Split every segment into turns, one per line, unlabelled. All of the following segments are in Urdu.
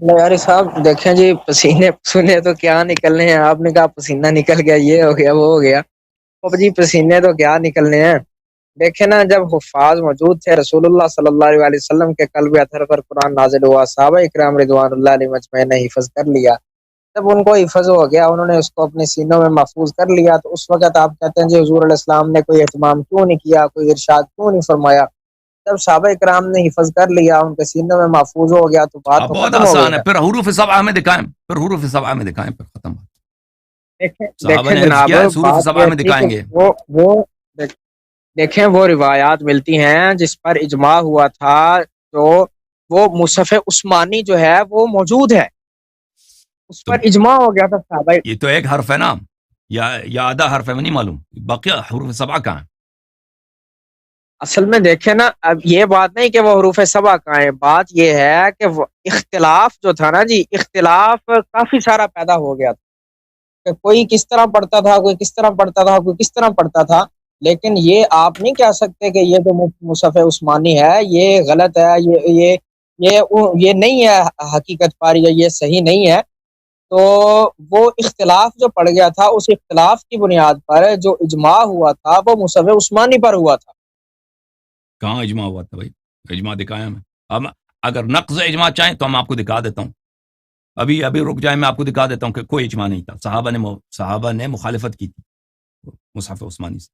یاری صاحب دیکھیں جی، پسینے پسینے تو کیا نکلنے ہیں، آپ نے کہا پسینہ نکل گیا، یہ ہو گیا وہ ہو گیا، اب جی پسینے تو کیا نکلنے ہیں۔ دیکھیں نا، جب حفاظ موجود تھے، رسول اللہ صلی اللہ علیہ وسلم کے قلب اطہر پر قرآن نازل ہوا، صحابہ اکرام رضوان اللہ علیہ مجمعین نے حفظ کر لیا، جب ان کو حفظ ہو گیا، انہوں نے اس کو اپنے سینوں میں محفوظ کر لیا، تو اس وقت آپ کہتے ہیں جی حضور علیہ السلام نے کوئی اہتمام کیوں نہیں کیا، کوئی ارشاد کیوں نہیں فرمایا؟ جب صحابہ اکرام نے حفظ کر لیا، ان کے سینوں میں محفوظ ہو گیا، تو بات
اب
تو
بہت
ختم ہو گئی
آسان ہے،
نا۔
پھر حروف سبعہ میں دکھائیں، پھر ختم بات۔
دیکھیں
صحابہ
دیکھیں
نے حفظ
جناب،
کیا ہے، حروف
بات
سبعہ
یہ
میں
تھی کہ
دکھائیں گے۔
دیکھ- دیکھیں وہ روایات ملتی ہیں جس پر اجماع ہوا تھا، تو وہ مصحف عثمانی جو ہے وہ موجود ہے، اس
تو
پر اجماع ہو گیا تھا صحابہ۔
یہ تو ایک حرف ہے نا، یا آدھا حرف ہے، نہیں معلوم باقی حروف سبعہ کہاں ہیں؟
اصل میں دیکھیں نا، اب یہ بات نہیں کہ وہ حروف سبع کا ہے، بات یہ ہے کہ وہ اختلاف جو تھا نا جی، اختلاف کافی سارا پیدا ہو گیا تھا کہ کوئی کس طرح پڑھتا تھا، کوئی کس طرح پڑھتا تھا، کوئی کس طرح پڑھتا تھا، لیکن یہ آپ نہیں کہہ سکتے کہ یہ جو مصحف عثمانی ہے یہ غلط ہے، یہ نہیں ہے حقیقت پاری، یا یہ صحیح نہیں ہے۔ تو وہ اختلاف جو پڑ گیا تھا، اس اختلاف کی بنیاد پر جو اجماع ہوا تھا وہ مصحف عثمانی پر ہوا تھا۔
کہاں اجماع ہوا تھا بھائی؟ اجماع دکھایا میں، اب اگر نقض اجماع چاہیں تو ہم آپ کو دکھا دیتا ہوں، ابھی رک جائیں، میں آپ کو دکھا دیتا ہوں کہ کوئی اجماع نہیں تھا، صحابہ نے مخالفت کی تھی مصحف عثمانی سے۔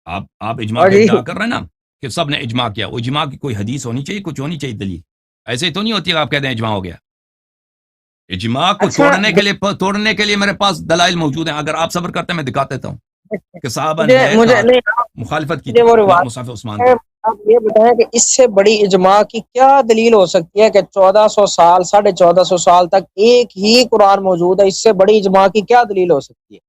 آپ اجماع
اور
کا
جی
ادعا کر رہے ہیں نا کہ سب نے اجماع کیا، وہ اجماع کی کوئی حدیث ہونی چاہیے، کچھ ہونی چاہیے دلیل، ایسے ہی تو نہیں ہوتی کہ آپ کہتے ہیں اجماع ہو گیا۔ اجماع کو
اچھا،
توڑنے کے لیے میرے پاس دلائل موجود ہیں، اگر آپ صبر کرتے ہیں میں دکھا دیتا ہوں کہ صحابہ
مجھے
نے
مجھے نہیں،
مخالفت کی
مجھے
تھی
وہ روایت
مصحف عثمان
ہے،
کی۔
آپ یہ بتائیں کہ اس سے بڑی اجماع کی کیا دلیل ہو سکتی ہے کہ 1400 سال، 1450 سال تک ایک ہی قرآن موجود ہے، اس سے بڑی اجماع کی کیا دلیل ہو سکتی ہے؟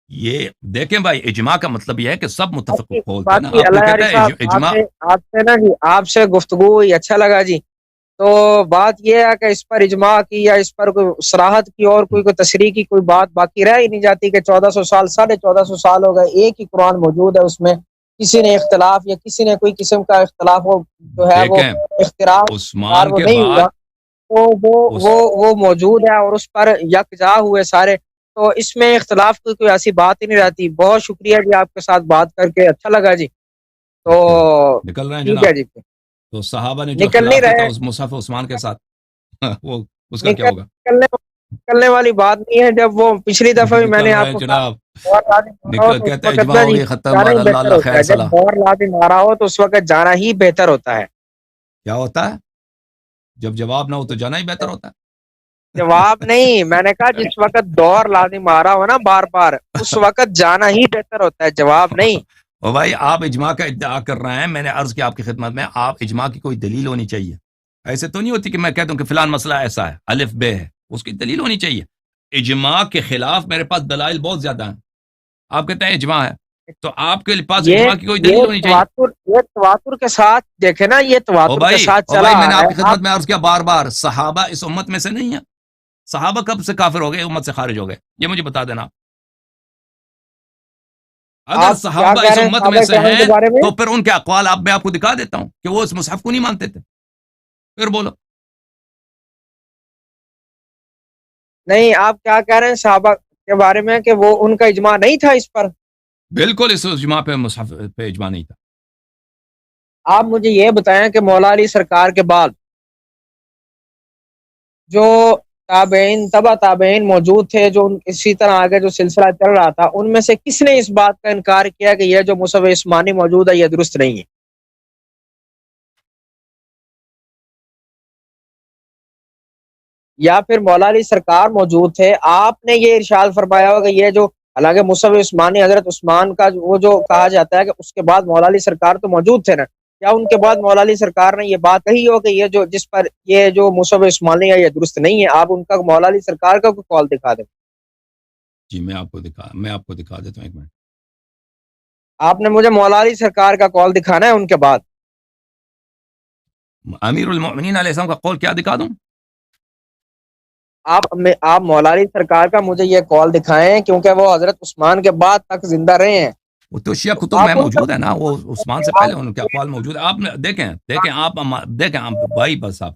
یہ دیکھیں بھائی، اجماع کا مطلب یہ ہے کہ سب متفق قول تھے نا،
باقی
آپ کوئی
اللہ
کہتا
یاری
ہے
صاحب،
اجماع۔
آپ سے نا جی، آپ سے گفتگو ہوئی، اچھا لگا جی۔ تو بات یہ ہے کہ اس پر اجماع کی یا اس پر کوئی صراحت کی اور کوئی تشریح کی کوئی بات باقی رہ ہی نہیں جاتی کہ 1400 سال، 1450 سال ہو گئے، ایک ہی قرآن موجود ہے، اس میں کسی نے اختلاف یا کسی نے کوئی قسم کا اختلاف وہ جو ہے وہ
دیکھیں
اختراع کار
عثمان
وہ
کے
نہیں
بعد
ہوا، تو
اس
وہ موجود ہے اور اس پر یکجا ہوئے سارے، تو اس میں اختلاف کی کوئی ایسی بات ہی نہیں رہتی۔ بہت شکریہ جی، آپ کے ساتھ بات کر کے اچھا لگا جی۔ تو
اچھا نکل رہے ہیں
ٹھیک ہے
جناب،
جی،
تو صحابہ نے جو
نکل نہیں
اختلاف کیا تھا
رہے،
اس مصحف عثمان کے ساتھ وہ اس کا کیا ہوگا؟
نکلنے والی بات نہیں ہے۔ جب وہ پچھلی دفعہ بھی میں
نکل
نے
رہے
آپ
ہیں
کو کہا
جناب،
دور لازم مارا ہو
نکل
تو اس
کہتے ہیں
وقت
اجماع
نا
ہو
جی
گئی ختم،
جانا
بعد
ہی
اللہ
بہتر
اللہ
ہوتا
خیر
ہے، جب
صلاح۔
دور لازم مارا ہو تو اس وقت جانا ہی بہتر ہوتا ہے۔
کیا ہوتا ہے؟ جب جواب نہ ہو تو جانا ہی بہتر ہوتا ہے۔
جواب نہیں، میں نے کہا جس وقت دور لازم مارا ہو نا بار بار، اس وقت جانا ہی بہتر ہوتا ہے، جواب نہیں۔
او بھائی، آپ اجماع کا ادعا کر رہے ہیں، میں نے عرض کیا آپ کی خدمت میں، آپ اجماع کی کوئی دلیل ہونی چاہیے، ایسے تو نہیں ہوتی کہ میں کہتا ہوں کہ فلان مسئلہ ایسا ہے، الف بے ہے، اس کی دلیل ہونی چاہیے۔ اجماع کے خلاف میرے پاس دلائل بہت زیادہ ہیں، آپ کہتے ہیں اجماع ہے، تو آپ کے پاس
یہ
اجماع کی کوئی دلیل ہونی چاہیے۔
یہ تواتر کے ساتھ دیکھے نا، یہ
او
تواتر کے
بھائی
ساتھ
او
چلا
بھائی میں
آ
نے
رہا
آپ
ہے
کی خدمت
آپ۔
میں عرض کیا بار بار، صحابہ اس امت میں سے نہیں ہیں، صحابہ کب سے کافر ہو گئے، امت سے خارج ہو گئے، یہ مجھے بتا دینا۔ اگر
آپ کیا
صحابہ
کہہ
اس
رہے ہیں
امت میں
صحابہ
سے
کرام
ہیں
کے بارے میں؟
تو پھر ان کے اقوال میں آپ کو دکھا دیتا ہوں کہ وہ اس مصحف کو نہیں مانتے تھے، پھر بولو۔
نہیں، آپ کیا کہہ رہے ہیں صحابہ کے بارے میں کہ وہ ان کا اجماع نہیں تھا اس پر؟
بالکل اس اجماع پہ، مصحف پہ اجماع نہیں تھا۔
آپ مجھے یہ بتائیں کہ مولا علی سرکار کے بعد جو تابعین، تبع تابعین موجود تھے، جو اسی طرح آگے جو سلسلہ چل رہا تھا، ان میں سے کس نے اس بات کا انکار کیا کہ یہ جو مصحف عثمانی موجود ہے یہ درست نہیں ہے؟ یا پھر مولا علی سرکار موجود تھے، آپ نے یہ ارشاد فرمایا ہوگا کہ یہ جو، حالانکہ مصحف عثمانی حضرت عثمان کا وہ جو کہا جاتا ہے کہ اس کے بعد مولا علی سرکار تو موجود تھے نا، کیا ان کے بعد مولا علی سرکار نے یہ بات کہی ہو کہ یہ جو جس پر یہ جو مصحف عثمانی ہے یہ درست نہیں ہے؟ آپ ان کا مولا علی سرکار کا کوئی قول دکھا دیں۔
جی میں آپ کو دکھا دیتا ہوں، ایک منٹ۔
آپ نے مجھے مولا علی سرکار کا قول دکھانا ہے ان کے بعد۔
امیر المؤمنین علیہ السلام کا قول کیا دکھا دوں؟
آپ مولا علی سرکار کا مجھے یہ قول دکھائیں، کیونکہ وہ حضرت عثمان کے بعد تک زندہ رہے ہیں۔
وہ تو شیعہ کتب میں
آپ ان کا
موجود ہے نا، وہ عثمان سے پہلے ان کے اقوال موجود ہے، آپ نے دیکھیں آپ بھائی، بس آپ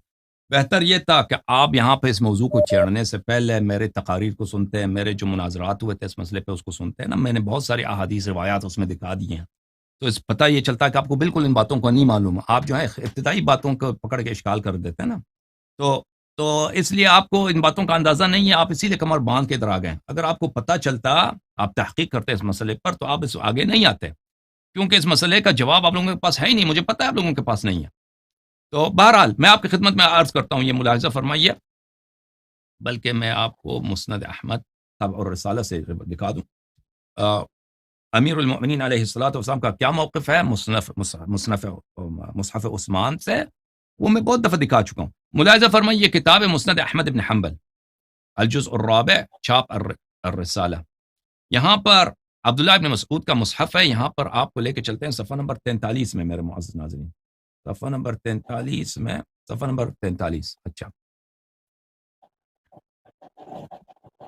بہتر یہ تھا کہ آپ یہاں پہ اس موضوع کو چھیڑنے سے پہلے میرے تقاریر کو سنتے ہیں، میرے جو مناظرات ہوئے تھے اس مسئلے پہ اس کو سنتے ہیں نا، میں نے بہت ساری احادیث روایات اس میں دکھا دی ہیں، تو اس پتہ یہ چلتا ہے کہ آپ کو بالکل ان باتوں کو نہیں معلوم، آپ جو ہے ابتدائی باتوں کو پکڑ کے اشکال کر دیتے ہیں نا، تو اس لیے آپ کو ان باتوں کا اندازہ نہیں ہے، آپ اسی لیے کمر باندھ کے ادھر آ گئے۔ اگر آپ کو پتہ چلتا، آپ تحقیق کرتے اس مسئلے پر، تو آپ اس آگے نہیں آتے، کیونکہ اس مسئلے کا جواب آپ لوگوں کے پاس ہے ہی نہیں، مجھے پتہ ہے آپ لوگوں کے پاس نہیں ہے۔ تو بہرحال میں آپ کی خدمت میں عرض کرتا ہوں، یہ ملاحظہ فرمائیے، بلکہ میں آپ کو مسند احمد طبع اور رسالہ سے دکھا دوں۔ امیر المؤمنین علیہ الصلوۃ والسلام کا کیا موقف ہے مصحف عثمان سے، وہ میں بہت دفعہ دکھا چکا ہوں۔ ملاحظہ فرمائیے، یہ کتاب ہے مسند احمد بن حنبل، الجزء الرابع، چھاپ الرسالہ۔ یہاں پر عبداللہ ابن مسعود کا مصحف ہے، یہاں پر آپ کو لے کے چلتے ہیں صفحہ نمبر 43 میں، میرے معزز ناظرین، صفحہ نمبر 43 میں، صفحہ نمبر 43۔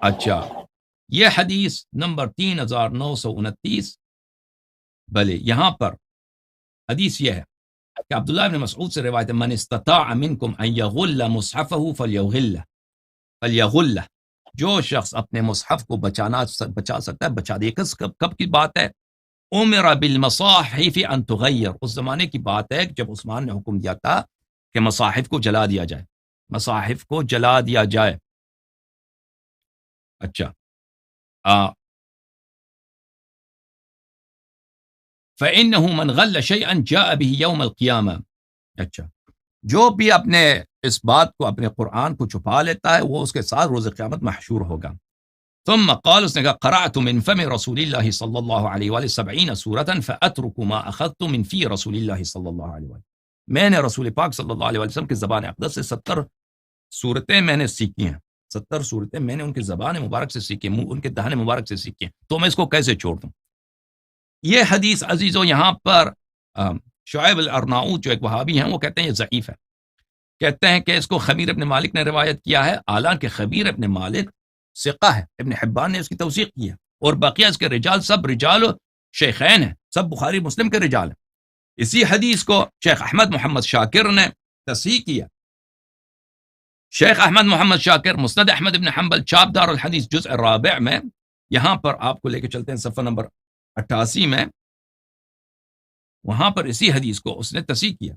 اچھا، یہ حدیث نمبر 3929، بھلے یہاں پر حدیث یہ ہے کہ عبداللہ ابن مسعود سے روایت ہے، من استطاع منکم ان یغل مصحفہ فلیغلہ، جو شخص اپنے مصحف کو بچا سکتا ہے بچا دے۔ کب کی بات ہے؟ امر بالمصاحف ان تغیر، اس زمانے کی بات ہے جب عثمان نے حکم دیا تھا کہ مصاحف کو جلا دیا جائے، مصاحف کو جلا دیا جائے۔ اچھا، فإنه من غل شيئا جاء به يوم القيامة، اچھا، جو بھی اپنے اس بات کو، اپنے قرآن کو چھپا لیتا ہے، وہ اس کے ساتھ روز قیامت محشور ہوگا۔ ثم قال، اس نے کہا، قرأت من فم رسول اللہ صلی اللہ علیہ وآلہ 70 سورة فأترك ما أخذت من في رسول اللہ صلی اللہ علیہ وآلہ، میں نے رسول پاک صلی اللہ علیہ وسلم کی زبان اقدس سے 70 صورتیں میں نے سیکھی ہیں، 70 صورتیں میں نے ان کی زبان مبارک سے سیکھی ہیں، ان کے دہن مبارک سے سیکھی ہیں، تو میں اس کو کیسے چھوڑ دوں؟ یہ حدیث عزیزو، یہاں پر شعیب الارناؤوط جو ایک وہابی ہیں، وہ کہتے ہیں یہ ضعیف ہے، کہتے ہیں کہ اس کو خبیر ابن مالک نے روایت کیا ہے، حالانکہ خبیر ابن مالک ثقہ ہے، ابن حبان نے اس کی توثیق کی ہے، اور بقیہ اس کے رجال سب رجال شیخین ہیں، سب بخاری مسلم کے رجال ہیں۔ اسی حدیث کو شیخ احمد محمد شاکر نے تصحیح کیا، شیخ احمد محمد شاکر مسند احمد ابن حنبل، چھاپ دار الحدیث، جزء الرابع میں، یہاں پر آپ کو لے کے چلتے ہیں صفحہ نمبر 88 میں، وہاں پر اسی حدیث کو اس نے تصحیح کیا۔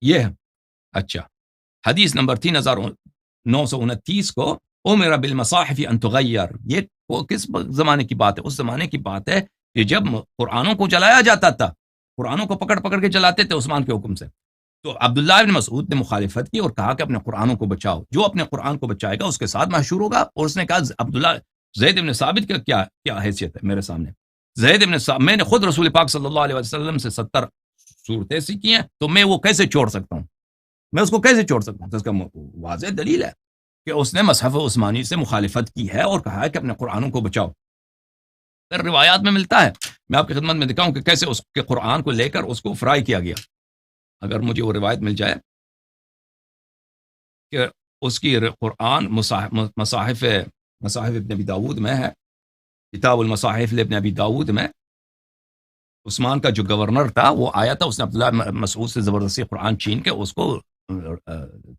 یہ ہے، اچھا، حدیث نمبر 3929 کو، امر بالمصاحف ان تغیر، یہ کس زمانے کی بات ہے؟ اس زمانے کی بات ہے کہ جب قرآنوں کو جلایا جاتا تھا، قرآنوں کو پکڑ پکڑ کے جلاتے تھے عثمان کے حکم سے، تو عبداللہ ابن مسعود نے مخالفت کی اور کہا کہ اپنے قرآنوں کو بچاؤ، جو اپنے قرآن کو بچائے گا اس کے ساتھ محشور ہوگا۔ اور اس نے کہا، عبداللہ زید ابن ثابت کا کیا حیثیت ہے میرے سامنے؟ زید ابن ثابت، میں نے خود رسول پاک صلی اللہ علیہ وسلم سے 70 صورتیں سیکھی ہیں، تو میں وہ کیسے چھوڑ سکتا ہوں؟ میں اس کو کیسے چھوڑ سکتا ہوں؟ تو اس کا واضح دلیل ہے کہ اس نے مصحف عثمانی سے مخالفت کی ہے اور کہا ہے کہ اپنے قرآنوں کو بچاؤ۔ پھر روایات میں ملتا ہے، میں آپ کی خدمت میں دکھاؤں کہ کیسے اس کے قرآن کو لے کر اس کو فرائی کیا گیا۔ اگر مجھے وہ روایت مل جائے کہ اس کی قرآن مصاحف ابن ابی داود میں ہے، کتاب المصاحف ابن ابی داود میں، عثمان کا جو گورنر تھا وہ آیا تھا، اس نے عبداللہ مسعود سے زبردستی قرآن چھین کے اس کو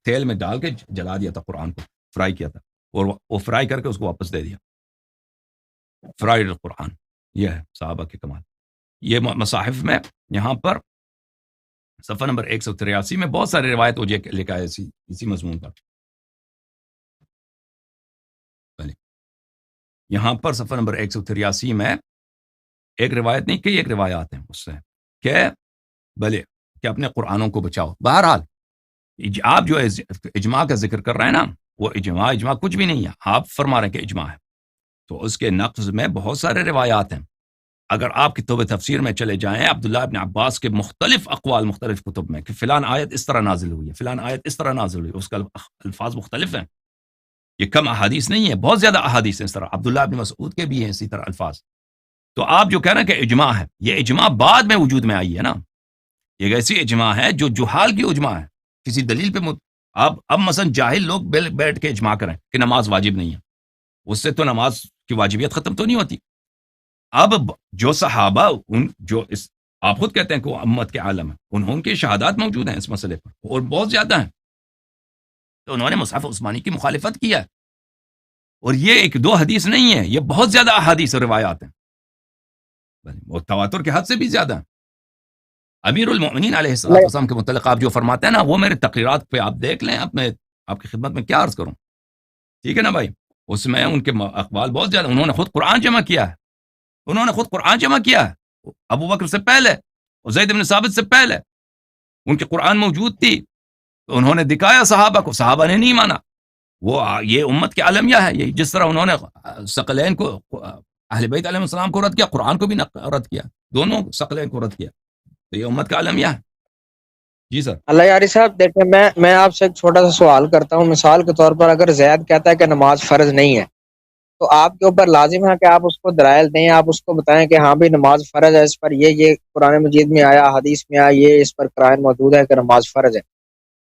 تیل میں ڈال کے جلا دیا تھا، قرآن کو فرائی کیا تھا، اور وہ فرائی کر کے اس کو واپس دے دیا، فرائیڈ قرآن۔ یہ ہے صحابہ کے کمال۔ یہ مصاحف میں یہاں پر صفحہ نمبر 183 میں بہت سارے روایت ہو جائے لکھا ہے اسی مضمون پر۔ یہاں پر صفحہ نمبر 183 میں ایک روایت نہیں، کئی ایک روایات ہیں اس سے کہ بھلے کہ اپنے قرآنوں کو بچاؤ۔ بہرحال آپ جو اجماع کا ذکر کر رہے ہیں نا، وہ اجماع کچھ بھی نہیں ہے، آپ فرما رہے ہیں کہ اجماع ہے، تو اس کے نقض میں بہت سارے روایات ہیں۔ اگر آپ کتب تفسیر میں چلے جائیں، عبداللہ ابن عباس کے مختلف اقوال مختلف کتب میں کہ فلان آیت اس طرح نازل ہوئی ہے، فلان آیت اس طرح نازل ہوئی ہے، اس کا الفاظ مختلف ہیں، یہ کم احادیث نہیں ہے، بہت زیادہ احادیث ہیں اس طرح، عبداللہ ابن مسعود کے بھی ہیں اسی طرح الفاظ۔ تو آپ جو کہہ رہے ہیں کہ اجماع ہے، یہ اجماع بعد میں وجود میں آئی ہے نا، یہ ایسی اجماع ہے جو جہال کی اجماع ہے، کسی دلیل پہ اب مثلا جاہل لوگ بیٹھ کے اجماع کریں کہ نماز واجب نہیں ہے، اس سے تو نماز کی واجبیت ختم تو نہیں ہوتی۔ اب جو صحابہ جو اس آپ خود کہتے ہیں کہ وہ امت کے عالم ہیں، ان کے شہادات موجود ہیں اس مسئلے پر اور بہت زیادہ ہیں. تو انہوں نے مصحف عثمانی کی مخالفت کیا ہے، اور یہ ایک دو حدیث نہیں ہے، یہ بہت زیادہ احادیث اور روایات ہیں، وہ تواتر کے حد سے بھی زیادہ ہیں. امیر المؤمنین علیہ الصلوۃ والسلام کے متعلق آپ جو فرماتے ہیں نا، وہ میرے تقریرات پہ آپ دیکھ لیں. اب میں آپ کی خدمت میں کیا عرض کروں، ٹھیک ہے نا بھائی. اس میں ان کے اقوال بہت زیادہ. انہوں نے خود قرآن جمع کیا ہے، انہوں نے خود قرآن جمع کیا ہے، ابو بکر سے پہلے اور زید بن ثابت سے پہلے ان کے قرآن موجود تھی. تو انہوں نے دکھایا صحابہ کو، صحابہ نے نہیں مانا. وہ یہ امت کے عالمیہ ہے. یہ جس طرح انہوں نے ثقلین کو، اہل بیت علیہ السلام کو رد کیا، قرآن کو بھی رد کیا، دونوں ثقلین کو رد کیا. تو یہ امت کا عالمیہ ہے. جی سر.
اللہ یاری صاحب دیکھیں، میں آپ سے ایک چھوٹا سا سوال کرتا ہوں. مثال کے طور پر اگر زید کہتا ہے کہ نماز فرض نہیں ہے، تو آپ کے اوپر لازم ہے کہ آپ اس کو دلائل دیں، آپ اس کو بتائیں کہ ہاں بھی نماز فرض ہے، اس پر یہ قرآن مجید میں آیا، حدیث میں آیا، یہ اس پر قرآن موجود ہے کہ نماز فرض ہے.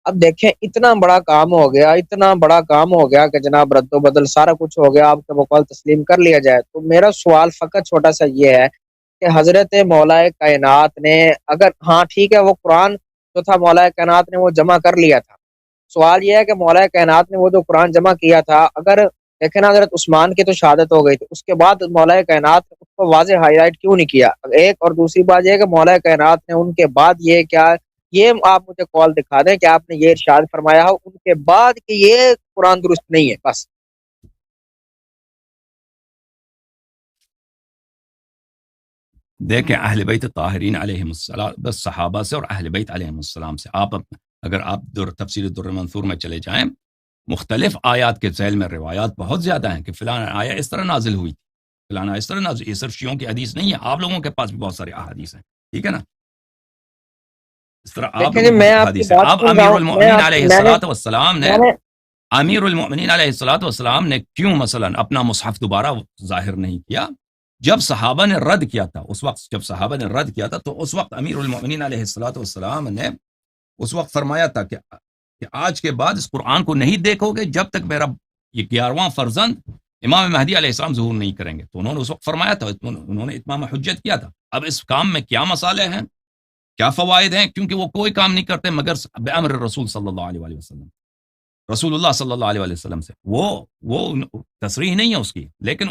اب دیکھیں اتنا بڑا کام ہو گیا، اتنا بڑا کام ہو گیا کہ جناب رد و بدل سارا کچھ ہو گیا، آپ کے بقول تسلیم کر لیا جائے. تو میرا سوال فقط چھوٹا سا یہ ہے کہ حضرت مولا کائنات نے، اگر ہاں ٹھیک ہے وہ قرآن جو تھا مولا کائنات نے وہ جمع کر لیا تھا، سوال یہ ہے کہ مولا کائنات نے وہ جو قرآن جمع کیا تھا، اگر دیکھیں نا حضرت عثمان کی تو شہادت ہو گئی تھی، اس کے بعد مولا کائنات نے اس کو واضح ہائی لائٹ کیوں نہیں کیا؟ ایک اور دوسری بات یہ ہے کہ مولا کائنات نے ان کے بعد یہ کیا، یہ آپ مجھے کال دکھا دیں کہ آپ نے یہ ارشاد فرمایا ہو ان کے بعد کہ یہ قرآن درست نہیں ہے. بس
دیکھیں اہل بیت طاہرین علیہم السلام، بس صحابہ سے اور اہل بیت علیہم السلام سے آپ اگر آپ تفسیر در منثور میں چلے جائیں، مختلف آیات کے ذیل میں روایات بہت زیادہ ہیں کہ فلاں آیا اس طرح نازل ہوئی، فلاں اس طرح نازل. یہ صرف شیعوں کی حدیث نہیں ہے، آپ لوگوں کے پاس بھی بہت سارے احادیث ہیں، ٹھیک ہے نا. اس طرح آپ
دیکھیں جی،
لوگوں
میں
کی
آپ کی
حدیث ہے.
بات
اب
سن رہا
امیر
ہوں،
المؤمنین علیہ الصلوۃ والسلام نے،
میں نے
امیر المؤمنین علیہ الصلوۃ والسلام نے کیوں مثلا اپنا مصحف دوبارہ ظاہر نہیں کیا؟ جب صحابہ نے رد کیا تھا، اس وقت جب صحابہ نے رد کیا تھا، تو اس وقت امیر المؤمنین علیہ الصلوۃ والسلام نے اس وقت فرمایا تھا کہ آج کے بعد اس قرآن کو نہیں دیکھو گے جب تک میرا یہ 11واں فرزند امام مہدی علیہ السلام ظہور نہیں کریں گے. تو انہوں نے اس وقت فرمایا تھا، انہوں نے اتمام حجت کیا تھا. اب اس کام میں کیا مسالے ہیں، کیا فوائد ہیں؟ کیونکہ وہ کوئی کام نہیں کرتے مگر بامر رسول صلی اللہ علیہ وسلم، رسول اللہ صلی اللہ علیہ وسلم سے. وہ تصریح نہیں ہے اس کی، لیکن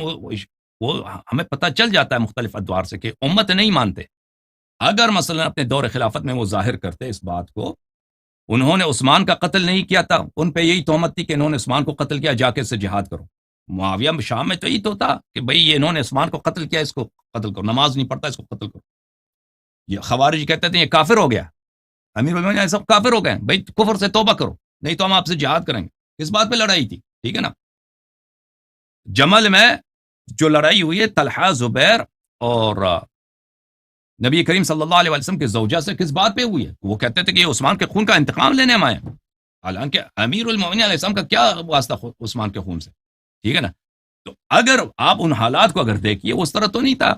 وہ ہمیں پتہ چل جاتا ہے مختلف ادوار سے کہ امت نہیں مانتے. اگر مثلا اپنے دور خلافت میں وہ ظاہر کرتے اس بات کو، انہوں نے عثمان کا قتل نہیں کیا تھا، ان پہ یہی تہمت تھی کہ انہوں نے عثمان کو قتل کیا، جا کے اس سے جہاد کرو. معاویہ شام میں تو یہی تو تھا کہ بھئی یہ انہوں نے عثمان کو قتل کیا، اس کو قتل کرو، نماز نہیں پڑھتا اس کو قتل کرو. یہ خوارج کہتے تھے یہ کافر ہو گیا، امیر المومنین سب کافر ہو گئے، بھئی کفر سے توبہ کرو نہیں تو ہم آپ سے جہاد کریں گے. اس بات پہ لڑائی تھی، ٹھیک ہے نا. جمل میں جو لڑائی ہوئی ہے طلحہ، زبیر اور نبی کریم صلی اللہ علیہ وسلم کے زوجہ سے، کس بات پہ ہوئی ہے؟ وہ کہتے تھے کہ یہ عثمان کے خون کا انتقام لینے ہم آئے، حالانکہ امیر المومنین علیہ السلام کا کیا واسطہ عثمان کے خون سے، ٹھیک ہے نا. تو اگر آپ ان حالات کو اگر دیکھیے، اس طرح تو نہیں تھا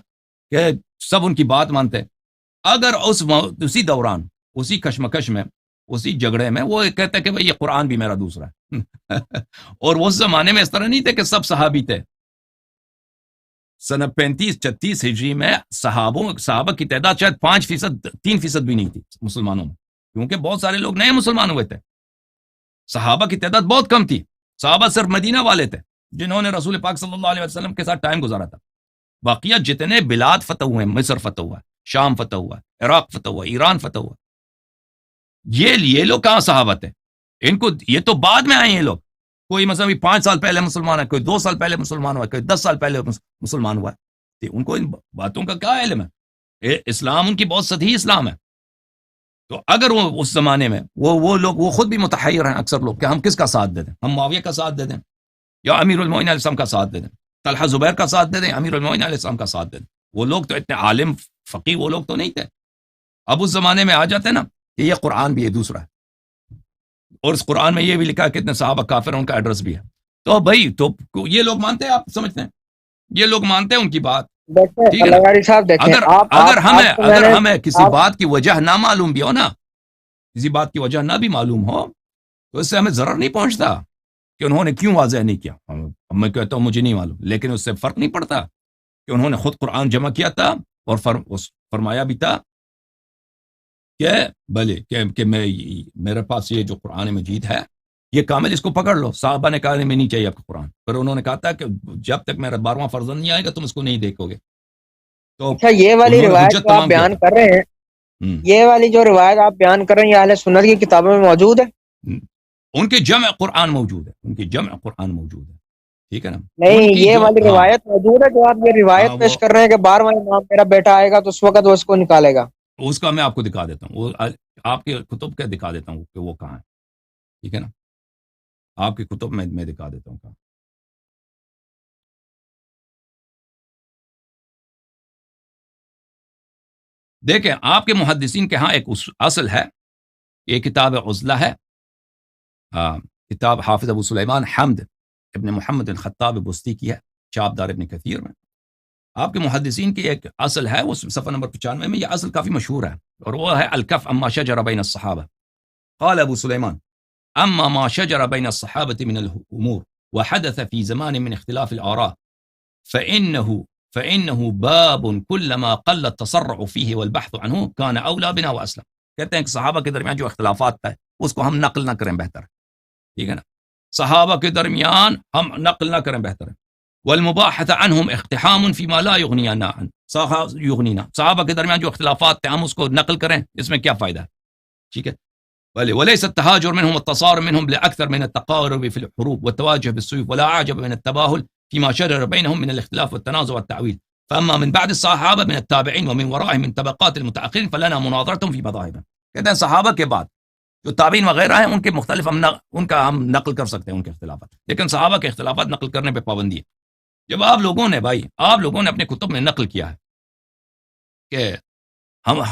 کہ سب ان کی بات مانتے. اگر اسی دوران، اسی کشمکش میں، اسی جھگڑے میں وہ کہتے کہ بھئی یہ قرآن بھی میرا دوسرا ہے اور اس زمانے میں اس طرح نہیں تھے کہ سب صحابی تھے. سنہ 35-36 ہجری میں صحابہ کی تعداد شاید 5%، 3% بھی نہیں تھی مسلمانوں میں، کیونکہ بہت سارے لوگ نئے مسلمان ہوئے تھے. صحابہ کی تعداد بہت کم تھی. صحابہ صرف مدینہ والے تھے جنہوں نے رسول پاک صلی اللہ علیہ وسلم کے ساتھ ٹائم گزارا تھا. باقیہ جتنے بلاد فتح ہوئے ہیں، مصر فتح ہوا ہے، شام فتح ہوا ہے، عراق فتح ہوا ہے، ایران فتح ہوا ہے، یہ لوگ کہاں صحابہ تھے؟ ان کو یہ تو بعد میں آئے ہیں لوگ. کوئی مثلا 5 سال پہلے مسلمان ہے، کوئی 2 سال پہلے مسلمان ہوا ہے، کوئی 10 سال پہلے مسلمان ہوا ہے. ان کو ان باتوں کا کیا علم ہے؟ اسلام ان کی بہت سطحی اسلام ہے. تو اگر وہ اس زمانے میں وہ لوگ، وہ خود بھی متحیر ہیں اکثر لوگ کہ ہم کس کا ساتھ دے دیں، ہم معاویہ کا ساتھ دے دیں یا امیر المومنین علیہ السلام کا ساتھ دے دیں، طلحہ زبیر کا ساتھ دے دیں، امیر المومنین علیہ السلام کا ساتھ دے دیں. وہ لوگ تو اتنے عالم فقی وہ لوگ تو نہیں تھے. اب اس زمانے میں آ جاتے نا کہ یہ قرآن بھی ہے دوسرا ہے، اور اس قرآن میں یہ بھی لکھا ہے کہ اتنے صحابہ کافر ہیں، ان کا ایڈریس بھی ہے. تو بھائی تو یہ لوگ مانتے ہیں، آپ سمجھتے ہیں یہ لوگ مانتے ہیں ان کی بات،
دیکھیں
ٹھیک ہے نا.
اللہ یاری صاحب، دیکھیں
اگر ہمیں کسی بات کی وجہ نہ معلوم بھی ہو نا، کسی بات کی وجہ نہ بھی معلوم ہو، تو اس سے ہمیں ضرر نہیں پہنچتا کہ انہوں نے کیوں واضح نہیں کیا. میں کہتا ہوں مجھے نہیں معلوم، لیکن اس سے فرق نہیں پڑتا کہ انہوں نے خود قرآن جمع کیا تھا اور فرمایا بھی تھا کہ بھلے کہ میرے پاس یہ جو قرآن مجید ہے یہ کامل، اس کو پکڑ لو. صحابہ نے کہا میں نہیں چاہیے آپ کو قرآن، پھر انہوں نے کہا تھا کہ جب تک میرا 12واں فرزند نہیں آئے گا تم اس کو نہیں دیکھو گے. تو
اچھا یہ والی
انہوں نے
روایت
حجت
جو آپ
تمام کیا
بیان
تھا.
کر رہے ہیں، یہ والی جو روایت آپ بیان کر رہے ہیں یہ اہل سنت کی کتابوں میں موجود ہے؟
ان کے جمع قرآن موجود ہے، ان کی جمع قرآن موجود ہے، ٹھیک ہے نا.
نہیں،
ان کی
یہ
جو
والی روایت موجود ہے جو آپ یہ روایت
وہ
پیش کر رہے ہیں کہ 12واں امام میرا بیٹا آئے گا تو اس وقت وہ اس کو نکالے گا؟
اس کا میں آپ کو دکھا دیتا ہوں، وہ آپ کے کتب کے دکھا دیتا ہوں کہ وہ کہاں ہے، ٹھیک ہے نا. آپ کی کتب میں دکھا دیتا ہوں کہاں. دیکھیں آپ کے محدثین کے ہاں ایک اصل ہے، یہ کتاب عزلہ ہے، کتاب حافظ ابو سلیمان حمد ابن محمد الخطاب بستی کی ہے، چاپ دار ابن کثیر میں. آپ کے محدثین کی ایک اصل ہے، وہ صفحہ نمبر 95 میں، یہ اصل کافی مشہور ہے، اور وہ ہے الکف اما شجر بین الصحابہ. قال ابو سلیمان اما ما شجر بین الصحابة من الامور وحدث في زمان من اختلاف الآراء فإنه باب كلما قل التسرع فيه والبحث عنه كان أولى بنا وأسلم. کہتے ہیں کہ صحابہ کے درمیان جو اختلافات تھے اس کو ہم نقل نہ کریں بہتر ہے، ٹھیک ہے نا. صحابہ کے درمیان ہم نقل نہ کریں بہتر ہے. والمباحث عنهم اقتحام فيما لا يغنينا عن صحابہ کے درمیان جو اختلافات تھے ہم اس کو نقل کریں، اس میں کیا فائدہ ہے، ٹھیک ہے. وليس التهاجر منهم والتصارم منهم لأكثر من التقارب في الحروب والتواجه بالسيوف، ولا أعجب من التباهل فيما شجر بينهم من الاختلاف والتنازع والتعويل. فأما من بعد الصحابة من التابعين ومن ورائهم من طبقات المتأخرين فلنا مناظرتهم في مذاهبهم. کہتے ہیں صحابہ کے بعد جو تابعین وغیرہ ہیں ان کے مختلف ان کا ہم نقل کر سکتے ہیں ان کے اختلافات، لیکن صحابہ کے اختلافات نقل کرنے پہ پابندی ہے. جب آپ لوگوں نے اپنے کتب میں نقل کیا ہے کہ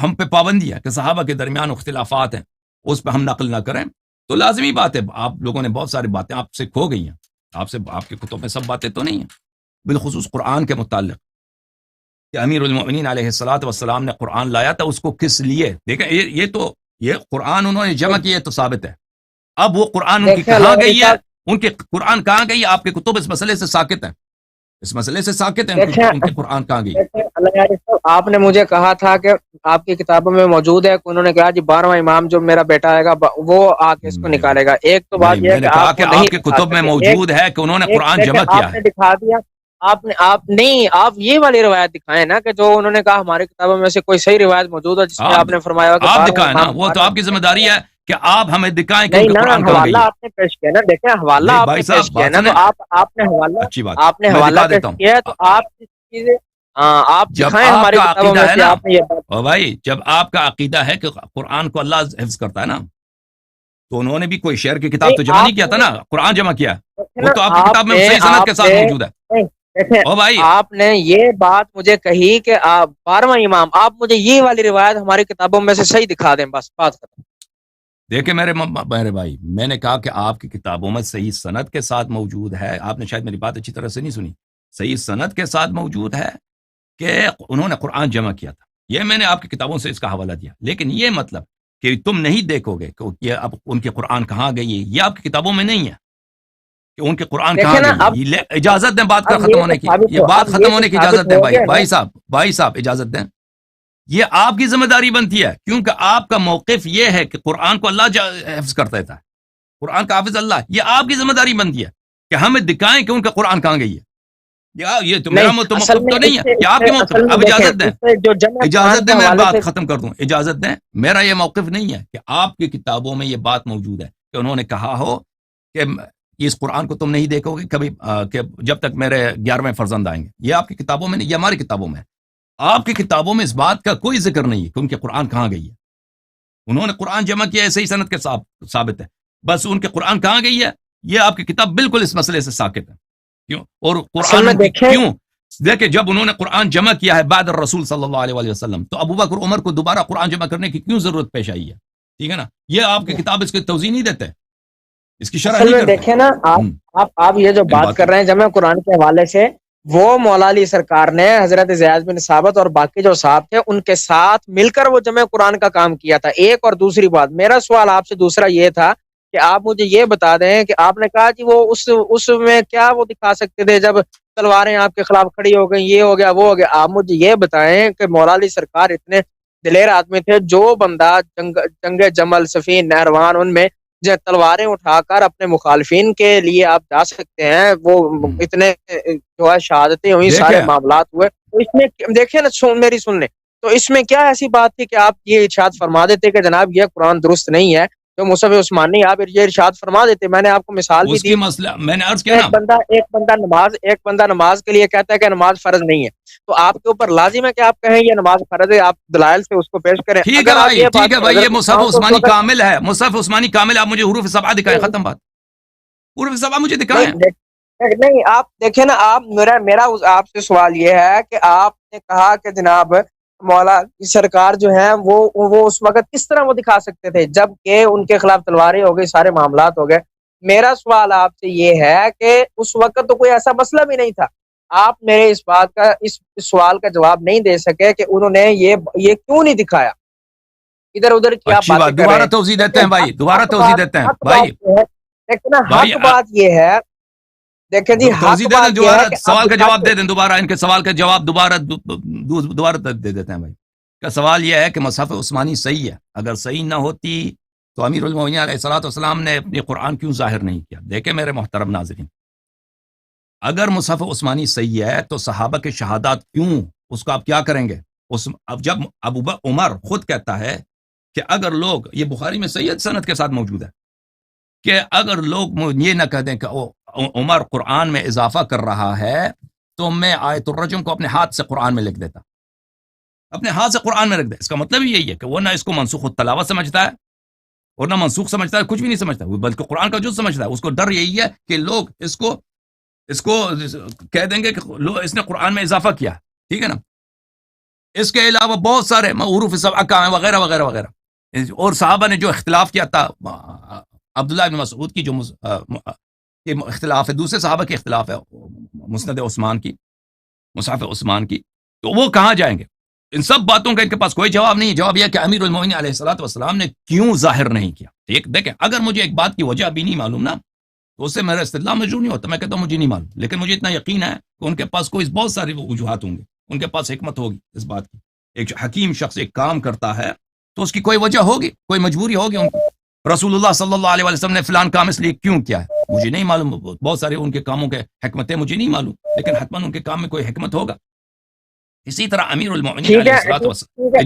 ہم پہ پابندی ہے کہ صحابہ کے درمیان اختلافات ہیں اس پہ ہم نقل نہ کریں، تو لازمی بات ہے آپ لوگوں نے بہت ساری باتیں آپ سے کھو گئی ہیں، آپ کے کتب میں سب باتیں تو نہیں ہیں. بالخصوص قرآن کے متعلق کہ امیر المؤمنین علیہ الصلوۃ والسلام نے قرآن لایا تھا، اس کو کس لیے؟ دیکھیں یہ قرآن انہوں نے جمع کیا تو ثابت ہے. اب وہ قرآن ان کی کہاں گئی ہے، ان کے قرآن کہاں گئی ہے؟ آپ کے کتب اس مسئلے سے ساکت ہیں، اس مسئلے سے ساکت ہیں ان کے قرآن کہاں گئی.
آپ نے مجھے کہا تھا کہ آپ کی کتابوں میں موجود ہے کہ انہوں نے کہا جی 12واں امام جو میرا بیٹا آئے گا وہ آ کے اس کو نکالے گا. ایک تو بات یہ ہے کہ
آپ کے کتب میں موجود ہے کہ انہوں نے قرآن جمع کیا ہے.
دکھا دیا آپ یہ والی روایت دکھائیں نا کہ جو انہوں نے کہا ہماری کتابوں میں سے کوئی صحیح روایت موجود ہے جس میں آپ نے فرمایا کہ
آپ دکھائیں نا، وہ تو آپ کی ذمہ داری ہے کہ آپ ہمیں دکھائیں کہ قرآن کہاں گئی ہے.
آپ نے پیش کیا نا، دیکھیں حوالہ آپ نے پیش کیا نا، تو آپ نے حوالہ
اچھی بات
آپ نے حوالہ پیش کیا تو آپ چیزیں آپ دکھائیں ہماری کتابوں میں سے. آپ نے یہ
بھائی جب آپ کا عقیدہ ہے کہ قرآن کو اللہ حفظ کرتا ہے نا، تو انہوں نے بھی کوئی شعر کی کتاب تو جمع نہیں کیا تھا نا، قرآن جمع کیا، وہ تو آپ کی کتاب میں صحیح سند کے ساتھ موجود ہے. بھائی
آپ نے یہ بات مجھے کہی کہ آپ 12واں امام، آپ مجھے یہ والی روایت ہماری کتابوں میں سے صحیح دکھا دیں، بس بات ختم.
دیکھیں میرے بھائی، میں نے کہا کہ آپ کی کتابوں میں صحیح سند کے ساتھ موجود ہے، آپ نے شاید میری بات اچھی طرح سے نہیں سنی، صحیح سند کے ساتھ موجود ہے کہ انہوں نے قرآن جمع کیا تھا. یہ میں نے آپ کی کتابوں سے اس کا حوالہ دیا، لیکن یہ مطلب کہ تم نہیں دیکھو گے کہ یہ اب ان کے قرآن کہاں گئی ہے، یہ آپ کی کتابوں میں نہیں ہے کہ ان کے قرآن کہاں گئی ہے. اجازت دیں بات کا ختم ہونے کی، یہ بات ختم ہونے کی اجازت دیں بھائی صاحب اجازت دیں. یہ آپ کی ذمہ داری بنتی ہے، کیونکہ آپ کا موقف یہ ہے کہ قرآن کو اللہ حفظ کر دیتا ہے، قرآن کا حافظ اللہ. یہ آپ کی ذمہ داری بنتی ہے کہ ہمیں دکھائیں کہ ان کا قرآن کہاں گئی ہے. یہ تو میرا موقف تو نہیں ہے، یہ آپ کے موقف. اب اجازت دیں میں بات ختم کر دوں، اجازت دیں. میرا یہ موقف نہیں ہے کہ آپ کی کتابوں میں یہ بات موجود ہے کہ انہوں نے کہا ہو کہ اس قرآن کو تم نہیں دیکھو گے کبھی کہ جب تک میرے 11ویں فرزند آئیں گے. یہ آپ کی کتابوں میں نہیں، یہ ہماری کتابوں میں ہے. آپ کی کتابوں میں اس بات کا کوئی ذکر نہیں ہے کہ ان کے قرآن کہاں گئی ہے. انہوں نے قرآن جمع کیا ہے، صحیح سند کے ثابت ہے، بس ان کے قرآن کہاں گئی ہے یہ آپ کی کتاب بالکل اس مسئلے سے ساکت ہے. کیوں؟ اور قرآن کیوں؟ دیکھیں جب انہوں نے قرآن جمع کیا ہے بعد الرسول صلی اللہ علیہ وسلم، تو ابو بکر عمر کو دوبارہ قرآن جمع کرنے کی کیوں ضرورت پیش آئی ہے؟ ٹھیک ہے نا. یہ آپ کی کتاب اس کی توضیح نہیں دیتے، اس کی شرح نہیں کرتے.
دیکھیں نا آپ یہ جو بات کر رہے ہیں جمع قرآن کے حوالے سے، وہ مولا علی سرکار نے حضرت زیاد بن ثابت اور باقی جو صاحب تھے ان کے ساتھ مل کر وہ جمع قرآن کا کام کیا تھا. ایک اور دوسری بات، میرا سوال آپ سے دوسرا یہ تھا کہ آپ مجھے یہ بتا دیں کہ آپ نے کہا کہ وہ اس میں کیا وہ دکھا سکتے تھے جب تلواریں آپ کے خلاف کھڑی ہو گئی، یہ ہو گیا وہ ہو گیا. آپ مجھے یہ بتائیں کہ مولا علی سرکار اتنے دلیر آدمی تھے. جو بندہ جنگ جمل، صفین، نہروان، ان میں جو تلواریں اٹھا کر اپنے مخالفین کے لیے آپ جا سکتے ہیں، وہ اتنے جو ہے شہادتیں ہوئی، سارے معاملات ہوئے. تو اس میں دیکھیں نا، میری سن لیں، تو اس میں کیا ایسی بات تھی کہ آپ یہ ارشاد فرما دیتے کہ جناب یہ قرآن درست نہیں ہے جو مصحف عثمانی، آپ یہ ارشاد فرما دیتے. میں نے آپ کو مثال بھی دی.
مسئلہ میں نے عرض کیا نا،
ایک بندہ نماز کے لیے کہتا ہے کہ نماز فرض نہیں ہے، تو آپ کے اوپر لازم ہے کہ آپ کہیں یہ نماز فرض ہے، آپ دلائل سے اس کو پیش کریں.
ٹھیک ہے بھائی، ٹھیک ہے بھائی، یہ مصحف عثمانی کامل ہے، مصحف عثمانی کامل. آپ مجھے حروف سبعہ دکھائیں، ختم بات. حروف سبعہ مجھے دکھائیں.
نہیں آپ دیکھیں نا، آپ میرا آپ سے سوال یہ ہے کہ آپ نے کہا کہ جناب مولا کی سرکار جو ہیں وہ اس وقت کس طرح وہ دکھا سکتے تھے جب کہ ان کے خلاف تلواریں ہو گئی، سارے معاملات ہو گئے. میرا سوال آپ سے یہ ہے کہ اس وقت تو کوئی ایسا مسئلہ بھی نہیں تھا. آپ میرے اس بات کا اس سوال کا جواب نہیں دے سکے کہ انہوں نے یہ کیوں نہیں دکھایا. ادھر ادھر کی آپ باتیں کر رہے ہیں.
دوبارہ توضیح دیتے ہیں بھائی، دوبارہ توضیح دیتے ہیں بھائی.
لیکن حق بات یہ ہے، دیکھیں جی،
توضیح دے دیں، دوبارہ سوال کا جواب دے دیں. دوبارہ ان کے سوال کا جواب دوبارہ دے دیتے ہیں بھائی. کا سوال یہ ہے کہ مصحف عثمانی صحیح ہے. اگر صحیح نہ ہوتی تو امیر المومنین علیہ الصلوۃ والسلام نے اپنی قرآن کیوں ظاہر نہیں کیا؟ دیکھیں میرے محترم ناظرین، اگر مصحف عثمانی صحیح ہے تو صحابہ کے شہادات کیوں، اس کو آپ کیا کریں گے؟ اب جب ابو بکر عمر خود کہتا ہے کہ اگر لوگ، یہ بخاری میں صحیح سند کے ساتھ موجود ہے، کہ اگر لوگ یہ نہ کہہ دیں کہ عمر قرآن میں اضافہ کر رہا ہے تو میں آیت الرجم کو اپنے ہاتھ سے قرآن میں لکھ دیتا، اپنے ہاتھ سے قرآن میں رکھ دے. اس کا مطلب یہی ہے کہ وہ نہ اس کو منسوخ التلاوت سمجھتا ہے اور نہ منسوخ سمجھتا ہے، کچھ بھی نہیں سمجھتا، بلکہ قرآن کا جز سمجھتا ہے. اس کو ڈر یہی ہے کہ لوگ اس کو کہہ دیں گے کہ اس نے قرآن میں اضافہ کیا. ٹھیک ہے نا؟ اس کے علاوہ بہت سارے حروف سبعہ کا ہیں وغیرہ وغیرہ وغیرہ. اور صحابہ نے جو اختلاف کیا تھا، عبداللہ بن مسعود کی جو اختلاف ہے، دوسرے صحابہ کے اختلاف ہے مسند عثمان کی، مصحف عثمان کی، تو وہ کہاں جائیں گے؟ ان سب باتوں کا ان کے پاس کوئی جواب نہیں. جواب یہ کہ امیر المومنین علیہ الصلوۃ والسلام نے کیوں ظاہر نہیں کیا. ٹھیک، دیکھیں اگر مجھے ایک بات کی وجہ ابھی نہیں معلوم نا، تو اس سے میرا استدلال مجروح نہیں ہوتا. میں کہتا ہوں مجھے نہیں معلوم، لیکن مجھے اتنا یقین ہے کہ ان کے پاس کوئی بہت ساری وجوہات ہوں گے، ان کے پاس حکمت ہوگی اس بات کی. ایک حکیم شخص ایک کام کرتا ہے تو اس کی کوئی وجہ ہوگی، کوئی مجبوری ہوگی ان کی. رسول اللہ صلی اللہ علیہ وسلم نے فلان کام اس لیے کیوں کیا ہے مجھے نہیں معلوم. بہت سارے ان کے کاموں کے حکمتیں مجھے نہیں معلوم، لیکن حتماً ان کے کام میں کوئی حکمت ہوگا. اسی طرح امیر المومنین علیہ الصلوۃ والسلام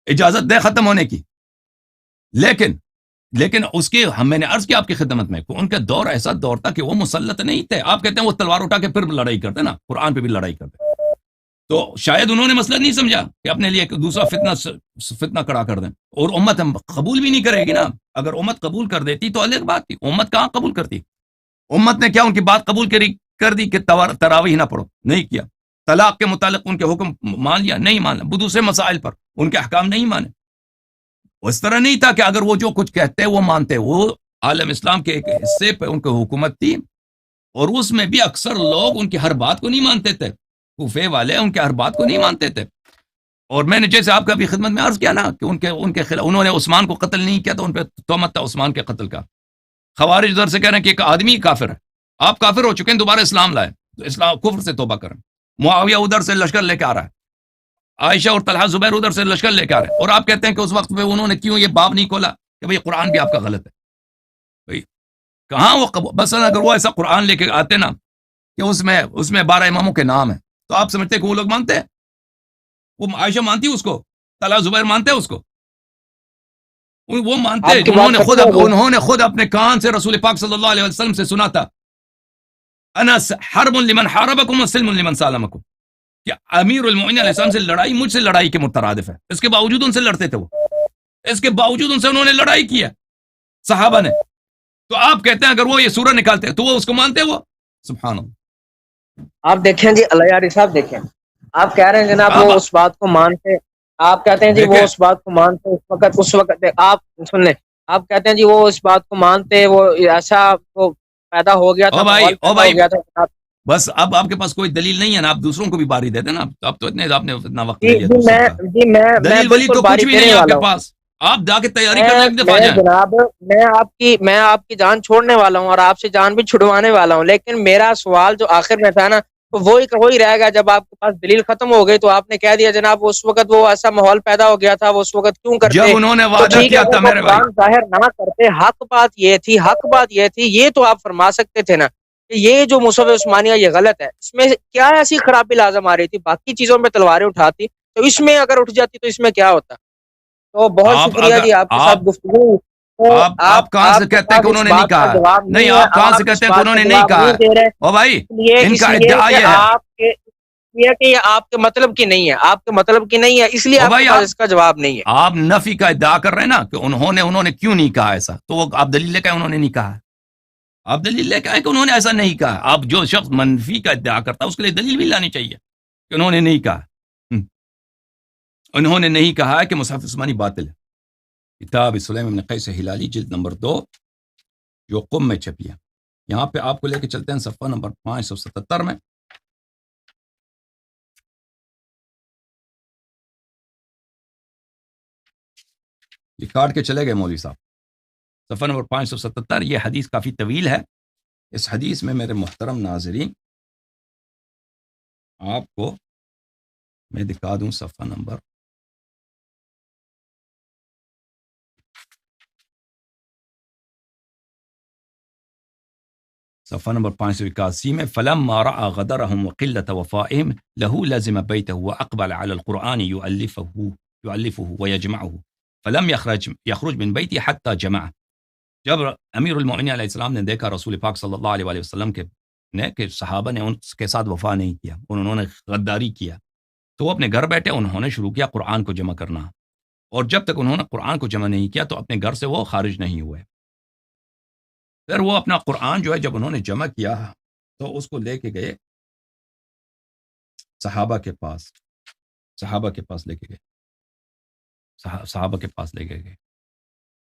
اجازت دے ختم ہونے کی، لیکن اس کے میں نے عرض کیا آپ کی خدمت میں، ان کا دور ایسا دور تھا کہ وہ مسلط نہیں تھے. آپ کہتے ہیں وہ تلوار اٹھا کے پھر لڑائی کرتے نا، قرآن پہ بھی لڑائی کرتے، تو شاید انہوں نے مسئلہ نہیں سمجھا کہ اپنے لیے دوسرا فتنہ کڑا کر دیں. اور امت قبول بھی نہیں کرے گی نا. اگر امت قبول کر دیتی تو الگ بات تھی. امت کہاں قبول کرتی؟ امت نے کیا ان کی بات قبول کر دی کہ تراویح نہ پڑھو، نہیں کیا. طلاق کے متعلق ان کے حکم مان لیا، نہیں مانا. دوسرے مسائل پر ان کے احکام نہیں مانے. اس طرح نہیں تھا کہ اگر وہ جو کچھ کہتے وہ مانتے. وہ عالم اسلام کے ایک حصے پہ ان کو حکومت تھی، اور اس میں بھی اکثر لوگ ان کی ہر بات کو نہیں مانتے تھے. کوفے والے ان کے ہر بات کو نہیں مانتے تھے. اور میں نے جیسے آپ کا بھی خدمت میں عرض کیا نا کہ ان کے خلاف انہوں نے عثمان کو قتل نہیں کیا تو ان پہ تہمت تھا عثمان کے قتل کا. خوارج ادھر سے کہہ رہے ہیں کہ ایک آدمی کافر ہے، آپ کافر ہو چکے ہیں، دوبارہ اسلام لائے تو اسلام کفر سے توبہ کریں. معاویہ ادھر سے لشکر لے کے آ رہا ہے، عائشہ اور طلحہ زبیر ادھر سے لشکر لے کے آ رہے ہیں، اور آپ کہتے ہیں کہ اس وقت پہ انہوں نے کیوں یہ باب نہیں کھولا کہ بھئی قرآن بھی آپ کا غلط ہے. بھئی کہاں وہ بس اگر وہ ایسا قرآن لے کے آتے نا کہ اس میں 12 اماموں کے نام ہیں، تو آپ سمجھتے کہ وہ لوگ مانتے ہیں؟ وہ عائشہ مانتی اس کو، طلحہ زبیر مانتے اس کو، وہ مانتے. انہوں نے خود اپنے کان سے رسول پاک صلی اللہ علیہ وسلم سے سنا تھا، انا حرب لمن حاربکم وسلم لمن سالمکم، کہ امیر المومنین علیہ السلام سے لڑائی مجھ سے لڑائی کے مترادف ہے. اس کے باوجود ان سے لڑتے تھے، وہ اس کے باوجود ان سے انہوں نے لڑائی کی ہے صحابہ نے. تو آپ کہتے ہیں اگر وہ یہ سورہ نکالتے تو وہ اس کو مانتے. وہ سبحان اللہ.
آپ دیکھیں جی اللہ یاری صاحب، دیکھیں آپ کہہ رہے ہیں جناب وہ اس بات کو مانتے، آپ کہتے ہیں جی وہ اس بات کو مانتے اس وقت آپ سن لیں، آپ کہتے ہیں جی وہ اس بات کو مانتے، وہ ایسا وہ پیدا ہو گیا تھا.
بس اب آپ کے پاس کوئی دلیل نہیں ہے نا، آپ دوسروں کو بھی باری دے دیں نا. آپ تو آپ نے اتنا وقت لے لیا. دلیل ولی تو کچھ بھی نہیں آپ کے پاس، آپ جا کے تیاری کرنے دفعہ جائیں.
جناب میں آپ کی جان چھوڑنے والا ہوں اور آپ سے جان بھی چھڑوانے والا ہوں، لیکن میرا سوال جو آخر میں تھا نا تو وہی رہے گا. جب آپ کے پاس دلیل ختم ہو گئی تو آپ نے کہہ دیا جناب اس وقت وہ ایسا ماحول پیدا ہو گیا تھا, وہ اس وقت کیوں کرتے.
جب انہوں نے
تو
وعدہ
ٹھیک ہے
کیا تھا
اگر وہ
میرے بھائی,
قرآن ظاہر نہ کرتے, حق بات یہ تھی, یہ تو آپ فرما سکتے تھے نا کہ یہ جو مصحف عثمانیہ یہ غلط ہے, اس میں کیا ایسی خرابی لازم آ رہی تھی, باقی چیزوں میں تلواریں اٹھاتی تو اس میں اگر اٹھ جاتی تو اس میں کیا ہوتا. تو بہت
آپ
شکریہ
اگر
جی آپ کے ساتھ گفتگو. تو
آپ کہاں سے
آپ کے
کہتے ہیں
پاس
کہ انہوں
اس
نے نہیں
بات کا
کہا؟
جواب
نہیں,
نہیں ہے,
آپ کہاں سے
آپ اس
کہتے ہیں کہ
بات
انہوں
کا
نے نہیں
جواب
کہا؟
نہیں دے رہے,
او بھائی, ان کا
اس لیے
ادعا
کہ
یہ ہے.
یہ آپ کے مطلب کی نہیں ہے, آپ کے مطلب کی نہیں ہے, اس لیے
او
آپ کے
بھائی,
پاس اس کا جواب نہیں ہے.
آپ نفی کا ادعا کر رہے ہیں نا کہ انہوں نے کیوں نہیں کہا ایسا, تو وہ آپ دلیل لے کے انہوں نے نہیں کہا. آپ دلیل لے کے آئے کہ انہوں نے ایسا نہیں کہا. آپ جو شخص منفی کا ادعا کرتا ہے اس کے لیے دلیل بھی لانی چاہیے کہ انہوں نے نہیں کہا. انہوں نے نہیں کہا کہ مصحف عثمانی باطل ہے. کتاب سلیم بن قیس ہلالی جلد نمبر 2 جو قم میں چھپی ہے, یہاں پہ آپ کو لے کے چلتے ہیں صفحہ نمبر 577 میں. یہ کاٹ کے چلے گئے مولوی صاحب. صفحہ نمبر 577, یہ حدیث کافی طویل ہے. اس حدیث میں میرے محترم ناظرین آپ کو میں دکھا دوں صفحہ نمبر صفحہ نمبر 581 میں فلما رأى غدرهم وقلة وفائهم له لزم بيته وأقبل على القرآن يؤلفه ويجمعه فلم يخرج من بيته حتى جمعه. جب امیر المؤمنین علیہ السلام نے دیکھا رسول پاک صلی اللہ علیہ وسلم کہ صحابہ نے ان کے ساتھ وفا نہیں کیا, انہوں نے غداری کیا, تو وہ اپنے گھر بیٹھے, انہوں نے شروع کیا قرآن کو جمع کرنا, اور جب تک انہوں نے قرآن کو جمع نہیں کیا تو اپنے گھر سے وہ خارج نہیں ہوئے. پھر وہ اپنا قرآن جو ہے جب انہوں نے جمع کیا تو اس کو لے کے گئے صحابہ کے پاس لے کے گئے, صحابہ کے پاس لے کے گئے.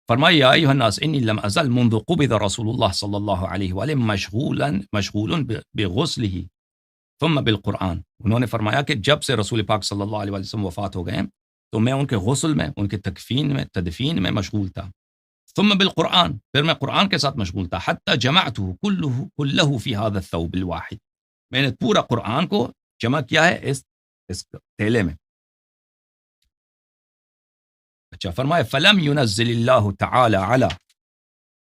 فرمایا یا ایھا الناس انی لم ازل منذ قبض رسول اللہ صلی اللہ علیہ وآلہ مشغول بغسلہ ثم بالقرآن. انہوں نے فرمایا کہ جب سے رسول پاک صلی اللہ علیہ وسلم وفات ہو گئے تو میں ان کے غسل میں, ان کے تدفین میں مشغول تھا. ثم بالقرآن, پھر میں قرآن کے ساتھ مشغول تھا. حتی جمعته كله في هذا الثوب الواحد, میں نے پورا قرآن کو جمع کیا ہے اس تھیلے میں. اچھا, فرمایا فلم ينزل اللہ تعالی علی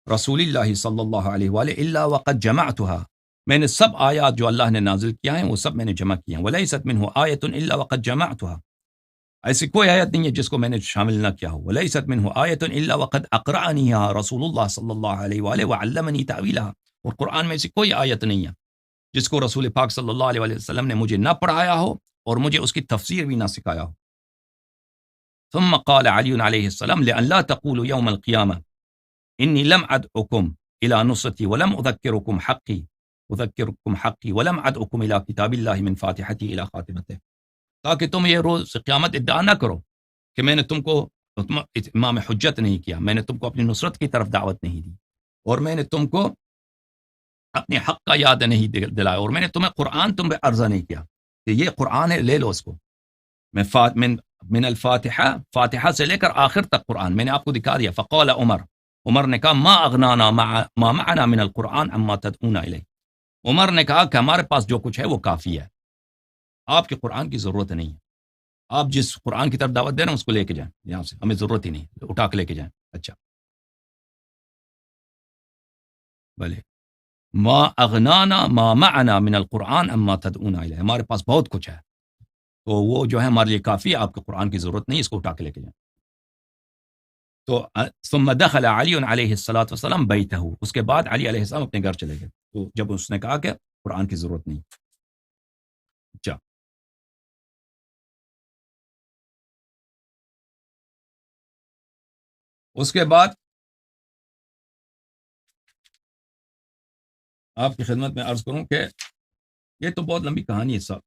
رسول اللہ صلی اللہ علیہ وآلہ الا وقد جمعتها, میں نے سب آیات جو اللہ نے نازل کیا ہیں وہ سب میں نے جمع کیا ہیں. ولیست منه آیۃ الا وقد جمعتها, ایسی کوئی آیت نہیں ہے جس کو میں نے شامل نہ کیا ہو. ولیست منه آیۃ الا وقد اقرأنیها رسول اللہ صلی اللہ علیہ وآلہ وعلمنی تأویلها, اور قرآن میں ایسی کوئی آیت نہیں ہے جس کو رسول پاک صلی اللہ علیہ وسلم نے مجھے نہ پڑھایا ہو اور مجھے اس کی تفسیر بھی نہ سکھایا ہو. ثم قال علی علیہ السلام لأن لا تقولوا يوم القيامة إني لم أدعكم إلى نصرتي ولم أذكركم حقي ولم أدعكم إلى كتاب الله من فاتحته إلى خاتمته, تاکہ تم یہ روز قیامت ادعا نہ کرو کہ میں نے تم کو امام حجت نہیں کیا, میں نے تم کو اپنی نصرت کی طرف دعوت نہیں دی, اور میں نے تم کو اپنے حق کا یاد نہیں دلایا, اور میں نے تمہیں قرآن تم پہ عرضہ نہیں کیا کہ یہ قرآن ہے لے لو اس کو. من الفاتحہ, فاتحہ سے لے کر آخر تک قرآن میں نے آپ کو دکھا دیا. فقال عمر نے کہا ما اغنانا ما معنا من القرآن اما تدعونا الیہ, عمر نے کہا کہ ہمارے پاس جو کچھ ہے وہ کافی ہے, آپ کے قرآن کی ضرورت نہیں ہے. آپ جس قرآن کی طرف دعوت دے رہے ہیں اس کو لے کے جائیں یہاں سے, ہمیں ضرورت ہی نہیں, اٹھا کے لے کے جائیں. اچھا بھلے ما اغنانا ما معنا من القرآن اما تدعونا الیہ, ہمارے پاس بہت کچھ ہے تو وہ جو ہے ہمارے لیے کافی ہے, آپ کے قرآن کی ضرورت نہیں, اس کو اٹھا کے لے کے جائیں. تو ثم دخل علی علیہ الصلوۃ والسلام بیتہ, اس کے بعد علی علیہ السلام اپنے گھر چلے گئے, تو جب اس نے کہا کہ قرآن کی ضرورت نہیں. اچھا اس کے بعد آپ کی خدمت میں عرض کروں کہ یہ تو بہت لمبی کہانی ہے صاحب.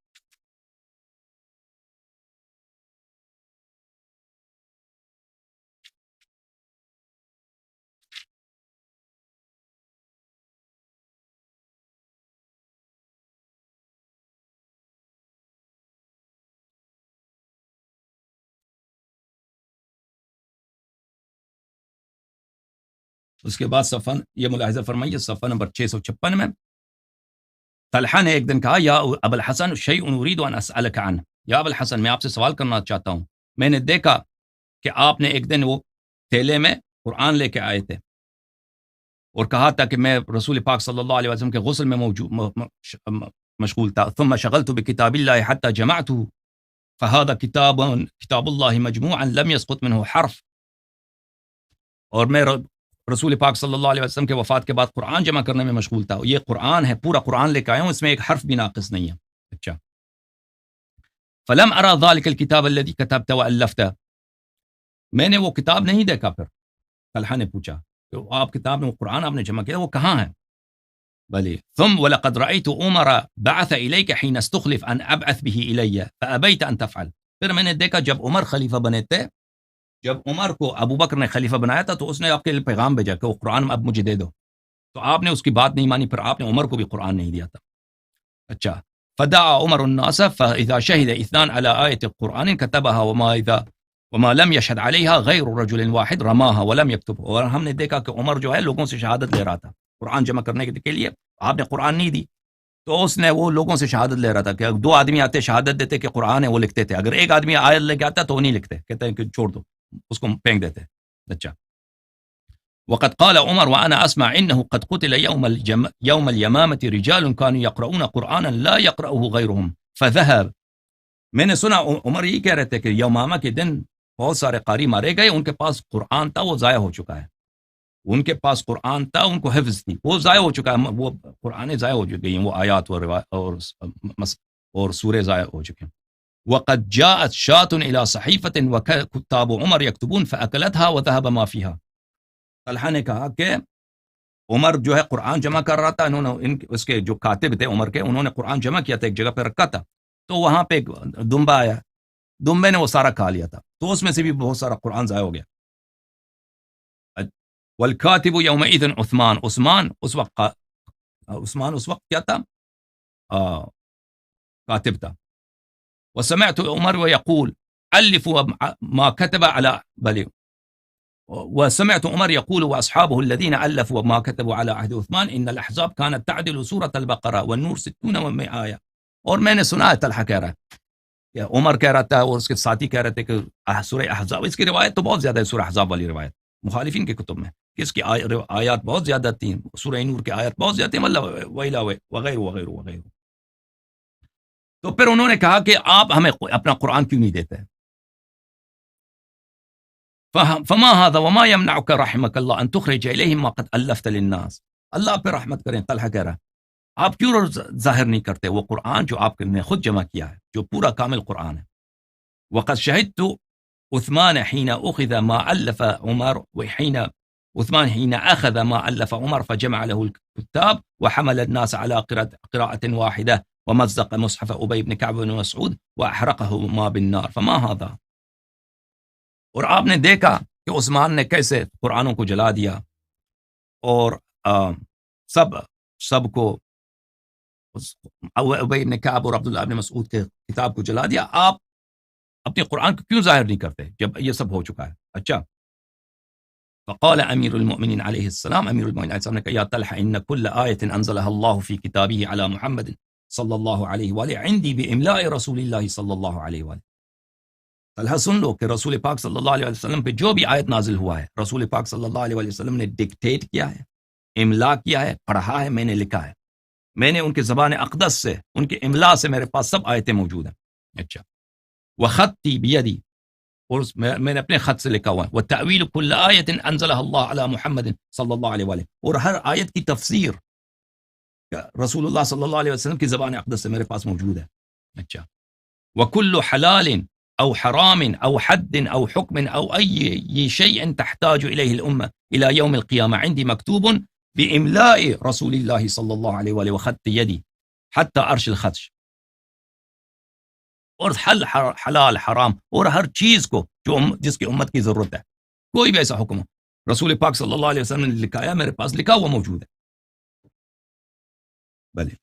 اس کے بعد صفحہ یہ ملاحظہ فرمائیے صفحہ نمبر 656 میں طلحہ نے ایک دن کہا یا ابو الحسن شیء اريد ان اسالك عنه، یا ابو الحسن میں آپ سے سوال کرنا چاہتا ہوں، میں نے دیکھا کہ آپ نے ایک دن وہ تھیلے میں قرآن لے کے آئے تھے اور کہا تھا کہ میں رسول پاک صلی اللہ علیہ وسلم کے غسل میں مشغول تھا، ثم شغلت بکتاب اللہ حتى جمعته فهذا کتاب اللہ مجموعا لم يسقط منه حرف، اور میں رسول پاک صلی اللہ علیہ وسلم کے وفات کے بعد قرآن جمع کرنے میں مشغول تھا، یہ قرآن ہے، پورا قرآن لے کے آیا ہوں، اس میں ایک حرف بھی ناقص نہیں ہے۔ اچھا، فلم ارى ذلك الكتاب الذي كتبت والفت، میں نے وہ کتاب نہیں دیکھا۔ پھر طلحہ نے پوچھا کہ آپ کتاب میں وہ قرآن آپ نے جمع کیا وہ کہاں ہے؟ بلی ثم ولقد رأيت عمر بعث إليك حين استخلف ان ابعث به إلي فأبيت ان تفعل، پھر میں نے دیکھا جب عمر خلیفہ بنے تھے، جب عمر کو ابو بکر نے خلیفہ بنایا تھا تو اس نے آپ کے لیے پیغام بھیجا کہ وہ قرآن اب مجھے دے دو، تو آپ نے اس کی بات نہیں مانی، پھر آپ نے عمر کو بھی قرآن نہیں دیا تھا۔ اچھا، فدعا عمر الناس فإذا شهد اثنان على آية القرآن كتبها وما لم يشهد عليها غير رجل واحد رماها ولم يكتبها، اور ہم نے دیکھا کہ عمر جو ہے لوگوں سے شہادت لے رہا تھا قرآن جمع کرنے کے لیے، آپ نے قرآن نہیں دی تو اس نے وہ لوگوں سے شہادت لے رہا تھا کہ دو آدمی آتے شہادت دیتے کہ قرآن ہے وہ لکھتے تھے، اگر ایک آدمی آیت لے کے آتا تو وہ نہیں لکھتے، کہتے ہیں کہ چھوڑ دو اس کو پھینک دیتے۔ اچھا، وقد قال عمر وانا اسمع انه قد قتل يوم اليمامة رجال كانوا يقرؤون قرانا لا يقرأه غيرهم فذهب، میں نے سنا عمر یہ کہہ رہے تھے کہ یمامہ کے دن بہت سارے قاری مارے گئے، ان کے پاس قرآن تھا وہ ضائع ہو چکا ہے، ان کے پاس قرآن تھا ان کو حفظ تھی وہ ضائع ہو چکا ہے، وہ قرآن ضائع ہو چکی ہیں، وہ آیات اور سورے ضائع ہو چکے ہیں۔ وقد جاءت شاة الى صحيفة وكتاب عمر يكتبون فاكلتها وذهب ما فيها، طلحہ نے کہا کہ عمر جو ہے قرآن جمع کر رہا تھا، انہوں نے اس کے جو کاتب تھے عمر کے، انہوں نے قرآن جمع کیا تھا ایک جگہ پہ رکھا تھا، تو وہاں پہ ایک دمبا آیا، دمبے نے وہ سارا کھا لیا تھا، تو اس میں سے بھی بہت سارا قرآن ضائع ہو گیا۔ والکاتب یومئذ عثمان، عثمان اس وقت کیا تھا؟ کاتب تھا۔ وسمعت عمر ويقول الفوا ما كتب على بل وسمعت عمر يقول واصحابه الذين الفوا ما كتبوا على عهد عثمان ان الاحزاب كانت تعدل سوره البقره والنور 60 و100 آیہ، اور میں نے سنا ہے طلحہ کہہ رہا ہے کہ عمر کہہ رہا تھا اور اس کے ساتھی کہہ رہے تھے کہ سورہ احزاب، اس کی روایت تو بہت زیادہ ہے، سورہ احزاب والی روایت مخالفین کے کتب میں کہ اس کی آیات بہت زیادہ تھیں، سورہ نور کے آیات بہت زیادہ تھیں، وغیرہ وغیرہ وغیرہ۔ تو پھر انہوں نے کہا کہ آپ ہمیں اپنا قرآن کیوں نہیں دیتے؟ فما هذا وما يمنعك رحمك الله ان تخرج اليهم ما قد الفت للناس، اللہ پہ رحمت کریں، طلحہ کہہ رہا ہے آپ کیوں ظاہر نہیں کرتے وہ قرآن جو آپ نے خود جمع کیا ہے، جو پورا کامل قرآن ہے۔ وقد شهدت عثمان حين اخذ ما الف عمر وحين عثمان حين اخذ ما الف عمر فجمع له الكتاب وحمل الناس على قراءة واحدة ومزق مصحف ابی بن کعب بن مسعود واحرقهما بالنار فما هذا، اور آپ نے دیکھا کہ عثمان نے کیسے قرآنوں کو جلا دیا اور سب کو ابی بن کعب اور عبداللہ بن مسعود کے کتاب کو جلا دیا، آپ اپنے قرآن کو کیوں ظاہر نہیں کرتے جب یہ سب ہو چکا ہے؟ اچھا، فقال امیر المؤمنین علیہ السلام، امیر المؤمنین علیہ السلام نے کہا یا طلحہ ان كل آیۃ انزلها اللہ فی کتابہ علی محمد صلی اللہ علیہ وآلہ عندی باملاء رسول اللہ صلی اللہ علیہ وآلہ، طلحہ سن لو کہ رسول پاک صلی اللہ علیہ وسلم پہ جو بھی آیت نازل ہوا ہے رسول پاک صلی اللہ علیہ وسلم نے ڈکٹیٹ کیا ہے، املا کیا ہے، پڑھا ہے، میں نے لکھا ہے، میں نے ان کے زبان اقدس سے، ان کے املا سے میرے پاس سب آیتیں موجود ہیں۔ اچھا، وخطی بیدی، اور میں نے اپنے خط سے لکھا ہوا ہے، وتأویل کل آیت انزلها اللہ علی محمد صلی اللہ علیہ وآلہ، اور ہر آیت کی تفسیر رسول اللہ صلی اللہ علیہ وسلم کی زبان اقدس سے میرے پاس موجود ہے۔ اچھا، وکل حلال او حرام او حد او حکم او ای شیء تحتاج الیہ الامہ الى یوم القیامہ عندی مکتوب باملاء رسول اللہ صلی اللہ علیہ وآلہ وخط یدی حتی عرش الخدش، اور حلال حرام اور ہر چیز کو جو جس کی امت کی ضرورت ہے، کوئی بھی ایسا حکم ہو رسول پاک صلی اللہ علیہ وسلم نے لکھایا، میرے پاس لکھا ہوا موجود ہے۔ بلے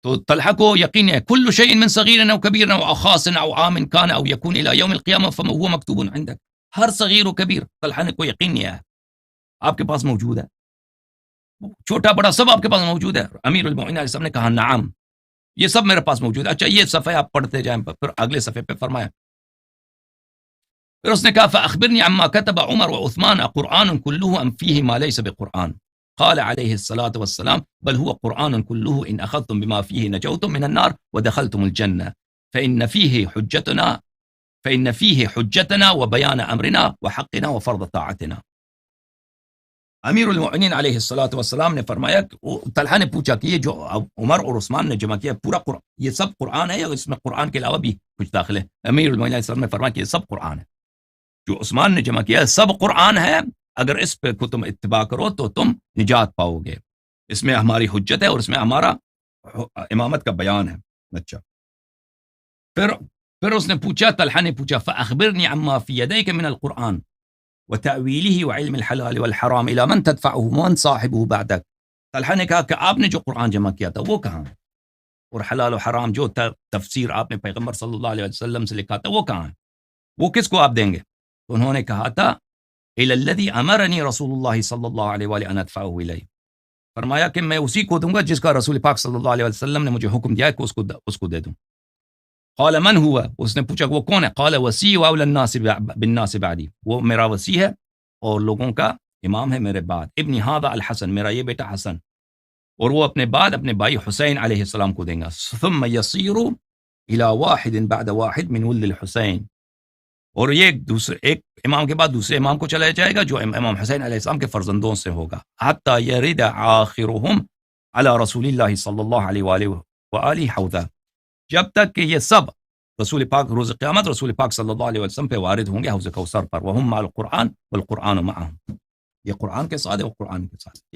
تو طلحہ کو یقین ہے کل شیء من صغیر او کبیر او خاص او عام کان او یکون الى یوم القیامہ فهو مکتوب عندك، ہر صغیر و کبیر طلحہ نے کوئی یقین نہیں ہے آپ کے پاس موجود ہے، چھوٹا بڑا سب آپ کے پاس موجود ہے. امیر المومنین علیہ السلام نے کہا نعم، یہ سب میرے پاس موجود ہے. اچھا یہ صفحے آپ پڑھتے جائیں. پھر اگلے صفحے پہ فرمایا، پھر اس نے کہا فاخبرنی عما كتب عمر وعثمان قرآن كله ام فيه ما ليس بقرآن. قال عليه الصلاة والسلام بل هو قرآن كله إن أخذتم بما فيه نجوتم من النار ودخلتم الجنة فإن فيه حجتنا وبيان أمرنا وحقنا وفرض طاعتنا. امیر المؤمنین علیہ الصلوۃ والسلام نے فرمایا کہ طلحہ نے پوچھا کہ یہ جو عمر اور عثمان نے جمع کیا پورا قرآن، یہ سب قرآن ہے یا اس میں قرآن کے علاوہ بھی کچھ داخل ہے؟ امیر المؤمنین علیہ السلام نے فرمایا کہ یہ سب قرآن ہے. جو عثمان نے جمع کیا سب قرآن ہے، اگر اس پہ تم اتباع کرو تو تم نجات پاؤ گے. اس میں ہماری حجت ہے اور اس میں ہمارا امامت کا بیان ہے. اچھا پھر اس نے پوچھا، طلحہ نے پوچھا فاخبرنی عما فی یدیک من القرآن وتأویلہ وعلم الحلال والحرام الى من تدفعه ومن صاحبه بعدک. طلحہ نے کہا کہ آپ نے جو قرآن جمع کیا تھا وہ کہاں ہے، اور حلال و حرام جو تفسیر آپ نے پیغمبر صلی اللہ علیہ وسلم سے لکھا تھا وہ کہاں ہے، وہ کس کو آپ دیں گے؟ تو انہوں نے کہا تھا الى الذی امرنی رسول اللہ صلی اللہ علیہ وآلہ ان ادفعه الیہ. فرمایا کہ میں اسی کو دوں گا جس کا رسول پاک صلی اللہ علیہ وسلم نے مجھے حکم دیا ہے کہ اس کو دے دوں. قال من هو، اس نے پوچھا کہ وہ کون ہے؟ قال وصی واولی الناس بالناس بعدی، وہ میرا وصی ہے اور لوگوں کا امام ہے میرے بعد. ابن هذا الحسن، میرا یہ بیٹا حسن، اور وہ اپنے بعد اپنے بھائی حسین علیہ السلام کو دیں گا. ثم يصير الى واحد بعد واحد من ولد الحسین، اور یہ ایک امام کے بعد دوسرے امام کو چلایا جائے گا جو امام حسین علیہ السلام کے فرزندوں سے ہوگا. حتی یرد آخرهم علی رسول اللہ صلی اللہ علیہ وآلہ حوضہ، جب تک کہ یہ سب رسول پاک روز قیامت رسول پاک صلی اللہ علیہ وسلم پہ وارد ہوں گے حوض کوثر پر. وہم مع القرآن والقرآن معہم، یہ قرآن کے ساتھ ہے وہ قرآن کے ساتھ.